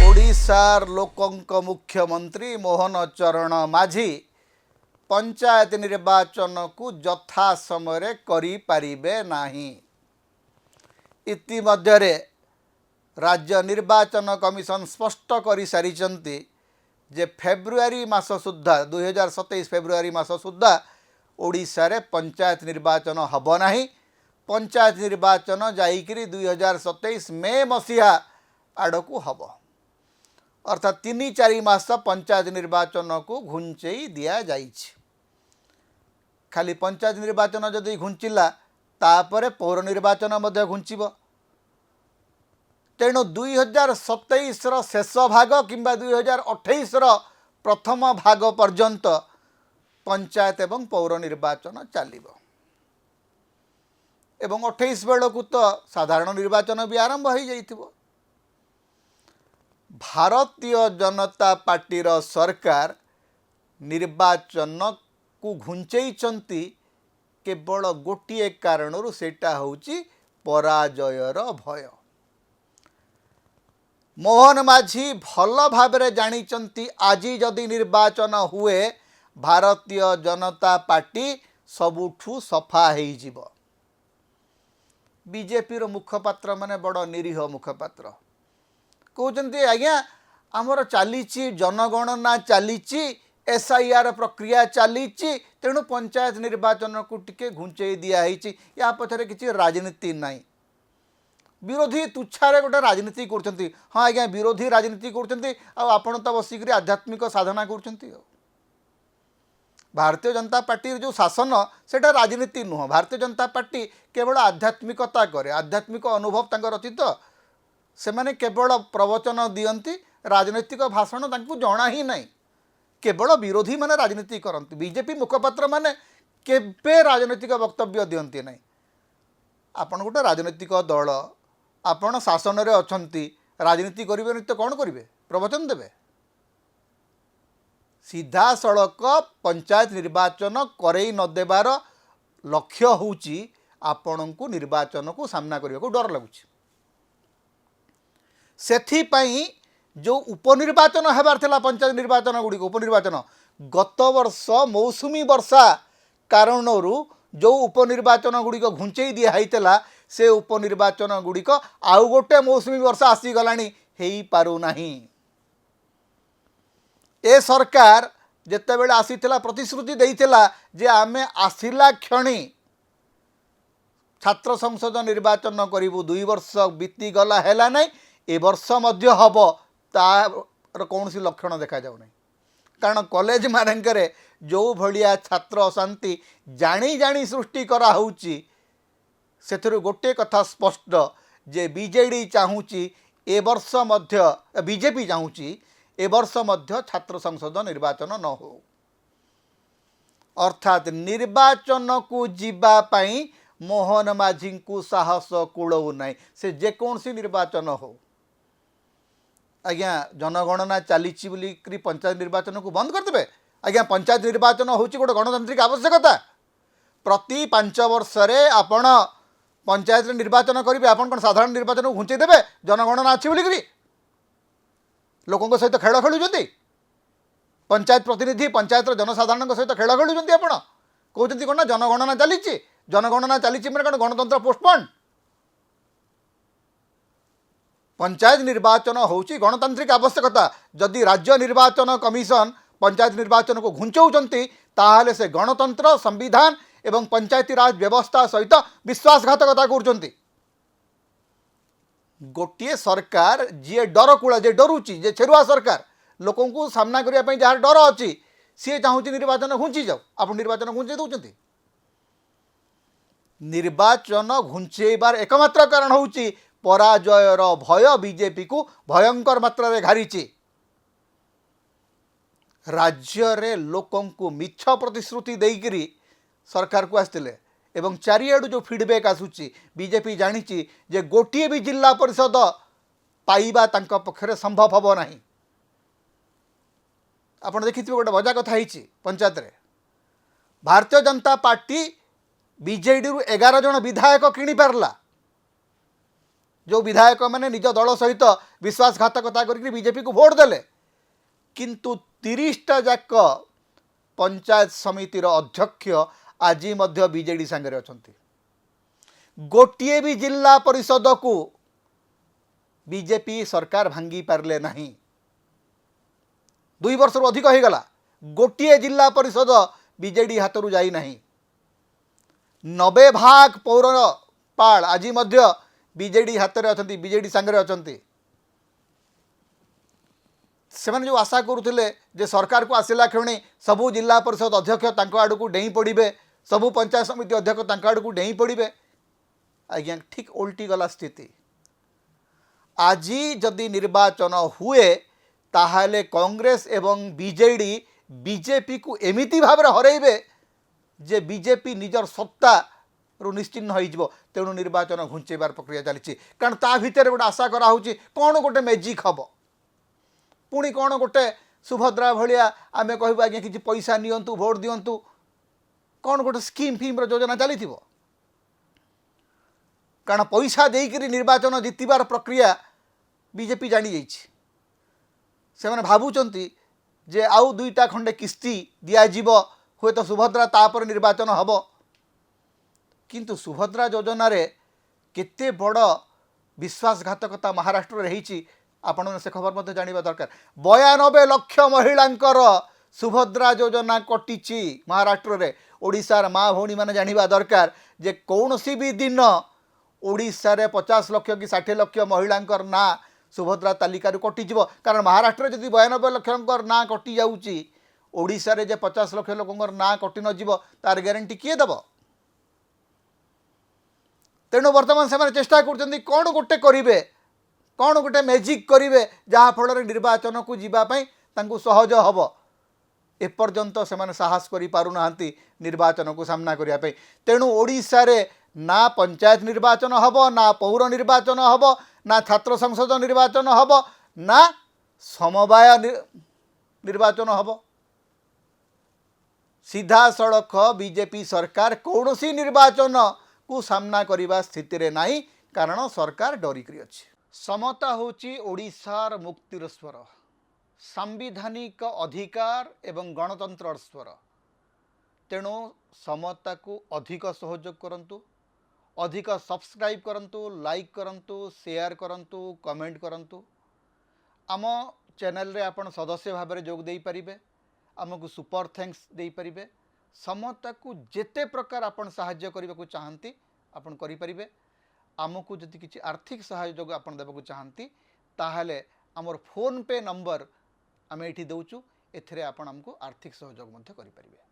ओडिशार लोकंक मुख्यमंत्री मोहन चरण माझी पंचायत निर्वाचन को यथा समय करि पारिबे नाही। इतिमध्यरे राज्य निर्वाचन कमिशन स्पष्ट कर सारी जे फेब्रुआरी मास सुद्धा 2027 फेब्रुआरी मास सुद्धा ओडिशा रे पंचायत निर्वाचन हब नाही। पंचायत निर्वाचन जाइकरी 2027 मे मसीहा आड़कू हब, अर्थात 3-4 मास पंचायत निर्वाचन को घुंचई दिया जाइछि। खाली पंचायत निर्वाचन जदि घुंचिला तापरे पौर निर्वाचन मध्य घुंचिब। तेणु 2027 शेष भाग किंबा 2028 प्रथम भाग पर्यंत पंचायत एवं पौर निर्वाचन चलिब एवं 28 बेलू तो साधारण निर्वाचन भी आरंभ हो जाइथिबो। भारतीय जनता पार्टीर सरकार निर्वाचन को घुंचैचंती केवल गोटे कारणरू, सेटा होउची पराजयर भय। मोहन माझी भल भाबरे जानिचंती आज जदि निर्वाचन हुए भारतीय जनता पार्टी सबुठू सफा होइजिब। बीजेपी रो मुखपात्र माने बड़ निरीह मुखपात्र कहते आज्ञा आमर चली जनगणना चली SIR प्रक्रिया चली, तेणु पंचायत निर्वाचन को टिके घुंचई दिखाई। या पछरे किसी राजनीति नाई। विरोधी तुच्छारे गोटे राजनीति करछंती। हाँ आज्ञा विरोधी राजनीति करछंती, आपण तो बसिक आध्यात्मिक साधना करछंती। भारतीय जनता पार्टी जो शासन सेटा राजनीति नुह। भारतीय जनता पार्टी केवल आध्यात्मिकता करे, आध्यात्मिक अनुभव तांकर अछि तो से माने केवल प्रवचन दियंती, राजनीतिक भाषण तांकु जणा ही नहीं। केवल विरोधी माने राजनीति करंती। बीजेपी मुखपात्र माने केबे राजनीतिक वक्तव्य दियंती नहीं। आपण गोटे राजनीतिक दल, आपण शासन रे अछंती, राजनीति करिवे नहीं तो कौन करिवे? प्रवचन देवे? सीधा सड़क पंचायत निर्वाचन करई न देवार लक्ष्य होउची आपणको निर्वाचन को सामना करने को डर लगुच। सेथिपाई जो उपनिर्वाचन हेबार थिला पंचायत निर्वाचन गुड़ी उपनिर्वाचन गत वर्ष मौसुमी वर्षा कारणरू जो उपनिर्वाचन गुड़िक घुंचई दिया होइतला से उपनिर्वाचन गुड़िक आउ गोटे मौसुमी वर्षा आसीगलानी हेई पारु नाही। ए सरकार जेतेबेले आसीथिला प्रतिश्रुति देइथिला जे आमे आसिला क्षणी छात्र संसद निर्वाचन करिबु। 2 वर्ष बीती गला हैला नहीं, ए वर्ष मध्य हब तार कौन सी लक्षण देखा जाउ नहीं। कारण कॉलेज मानकरे जो भलिया छात्र अशांति जानी जानी सृष्टि करा होउची, सेथुरु गोटे कथा स्पष्ट जे बीजेडी चाहूची ए वर्ष मध्य, बीजेपी चाहूची ए वर्ष मध्य छात्र संसद निर्वाचन न हो। अर्थात निर्वाचन को जीवा पाई मोहन माझी को साहस कूलऊ नहीं। से जेकोसी निर्वाचन हो आज्ञा जनगणना चली पंचायत निर्वाचन को बंद करदे? आज्ञा पंचायत निर्वाचन होची गोटे गणतांत्रिक आवश्यकता। प्रति 5 वर्ष रे आपण पंचायत निर्वाचन करेंगे। आपण कौन साधारण निर्वाचन को घुंचई देवे? जनगणना अच्छी बोलिकी लोकों सहित खेल खेलुंट। पंचायत प्रतिनिधि पंचायत जनसाधारण सहित खेल खेलुंट। आप कहते कौन ना जनगणना चली, जनगणना चली मैंने कौन गणतंत्र पोस्टपोन? पंचायत निर्वाचन होची गणतांत्रिक आवश्यकता। जदि राज्य निर्वाचन कमिशन पंचायत निर्वाचन को घुंचौचंती ताहले से गणतंत्र, संविधान एवं पंचायती राज व्यवस्था सहित विश्वासघातकता करचंती। गोटे सरकार जी डरकूला, जे डरुची, जे छेरुआ सरकार लोकों को सामना करने जहाँ डर अच्छी सी चाहूँ निर्वाचन घुंची जाऊ। आप निर्वाचन घुंचई दौरान निर्वाचन घुंचेबार एकमात्र कारण होउची पराजयर भय बीजेपी को भयंकर मात्रा रे घारीची। राज्य रे लोकों को मिछ प्रतिश्रुति देइकरी सरकार को आसतिले एवं चारिआडू जो फीडबैक आसुची बीजेपी जानिची जे गोटिए भी जिला परिषद पाइबा तांका पक्षरे संभव हबो नाही। आपण देखिथिबे गोटे मजा कथा हिची पंचायत रे भारतीय जनता पार्टी बीजेडी रु 11 जन विधायक किणी पारला। जो विधायक मैंने निज दल सहित विश्वासघातकता करके बीजेपी को भोट देले किंतु 30टा जाक पंचायत समितिर अध्यक्ष आज बीजेडी सांगे अच्छा गोटे भी जिला परिषद को बीजेपी सरकार भांगी पारले नहीं 2 वर्ष अधिक हो गला गोटे जिला परिषद बीजेडी हाथ रू जाई नहीं 90 भाग पौरपाल आज बीजेडी हाथ में अच्छा बीजेडी सांगे अच्छा से जो आशा करुले जे सरकार को आसला क्षणी सबू जिला परिषद अध्यक्ष आड़ को डेई पड़े सबू पंचायत समिति अध्यक्ष आड़ को डेई पड़े आज्ञा ठीक उल्टी गला स्थिति आज जदि निर्वाचन हुए ताहले कांग्रेस एवं बीजेडी बीजेपी को एमिति भाव हरइबे जे बीजेपी निजर सत्ता रु निश्चिन्न हो तेणु निर्वाचन घुंचेबार प्रक्रिया चली कारण ता भितर गोटे आशा कराऊँच कौन गोटे मैजिक हम पुणी कौन गोटे सुभद्रा भाया आम कहूँ आज्ञा कि पैसा नियंतु भोट दिंतु कौन गोटे स्कीम फिम योजना चली कारण पैसा देकर निर्वाचन जितबार प्रक्रिया बीजेपी जानी जाइए से मैंने भावुंट जे आउ 2टा खंडे किस्ती दिज्व हुए तो सुभद्रा तापर निर्वाचन हम किंतु सुभद्रा योजना रे केते बड़ विश्वासघातकता महाराष्ट्र रही आपण से खबर मत जाना दरकार 92 लाख महिलांकर सुभद्रा योजना कटिची महाराष्ट्र रे ओडिशार माँ भौणी मैंने जाना दरकार जे कौन सी भी दिन ओडिशा रे 50 लाख कि 60 लाख महिलांकर ना सुभद्रा तालिका कटिଯିव कारण महाराष्ट्र जदि 92 लाख ना कटि जाऊँगी ओडिशा रे जे 50 लाख लोकंर ना कटि नजिव तार ग्यारंटी किए दब तेणु वर्तमान से चेष्टा कर कौन गोटे करेंगे कौन गोटे मैजिक करेंगे जहाँफल निर्वाचन को जीवाई सहज हम एपर्यंत से साहस करूना निर्वाचन को सामना करने तेणु ओडिशा रे ना पंचायत निर्वाचन हम ना पौर निर्वाचन हम ना छात्र संसद निर्वाचन हम ना समवाय निर्वाचन हम सीधा सड़क बीजेपी सरकार कौन सी निर्वाचन को सामना करने स्थिति रे नहीं कारण सरकार डरिकी अच्छी समता होची ओडिशार मुक्तिर स्वर सांविधानिक अधिकार एवं गणतंत्र स्वर तेणु समता को अधिक सहयोग करंतु अधिक सब्सक्राइब करंतु लाइक करंतु शेयर करंतु कमेंट करंतु आम चैनल रे आपण सदस्य भाव में जोग दे पारिबे आमको सुपर थैंक्स दे पारिबे समता को जेते प्रकार आपण सहाय्य करने को चाहती आपण करि परिबे आमको जदि किसी आर्थिक सहयोग आपण देबा को चाहती ताहले आमर फोन पे नंबर आम ये दौचु एथिरे आपण आमको आर्थिक सहयोग मध्य करि परिबे।